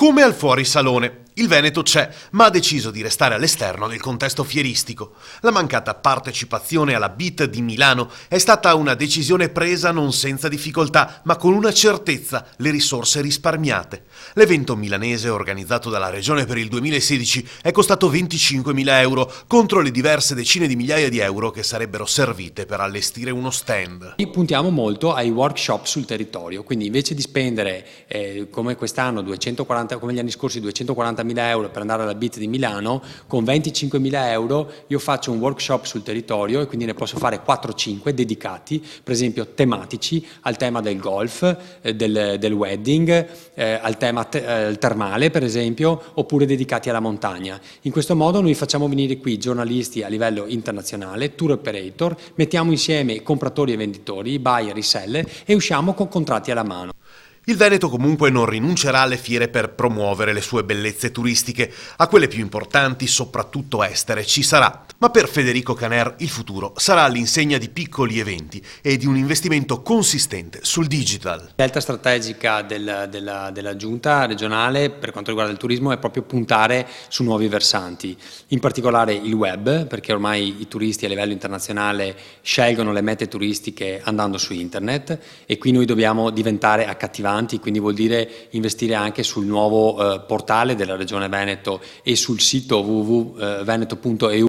Come al fuorisalone, il Veneto c'è, ma ha deciso di restare all'esterno del contesto fieristico. La mancata partecipazione alla BIT di Milano è stata una decisione presa non senza difficoltà, ma con una certezza: le risorse risparmiate. L'evento milanese organizzato dalla Regione per il 2016 è costato 25.000 euro contro le diverse decine di migliaia di euro che sarebbero servite per allestire uno stand. Puntiamo molto ai workshop sul territorio, quindi invece di spendere come quest'anno 240, come gli anni scorsi 240.000 euro per andare alla BIT di Milano, con 25.000 euro io faccio un workshop sul territorio e quindi ne posso fare 4-5 dedicati, per esempio tematici, al tema del golf, del wedding, al tema termale per esempio, oppure dedicati alla montagna. In questo modo noi facciamo venire qui giornalisti a livello internazionale, tour operator, mettiamo insieme compratori e venditori, buyer e seller e usciamo con contratti alla mano. Il Veneto comunque non rinuncerà alle fiere per promuovere le sue bellezze turistiche. A quelle più importanti, soprattutto estere, ci sarà. Ma per Federico Caner il futuro sarà all'insegna di piccoli eventi e di un investimento consistente sul digital. La scelta strategica della giunta regionale per quanto riguarda il turismo è proprio puntare su nuovi versanti, in particolare il web, perché ormai i turisti a livello internazionale scelgono le mete turistiche andando su internet e qui noi dobbiamo diventare accattivanti, quindi vuol dire investire anche sul nuovo portale della Regione Veneto e sul sito www.veneto.eu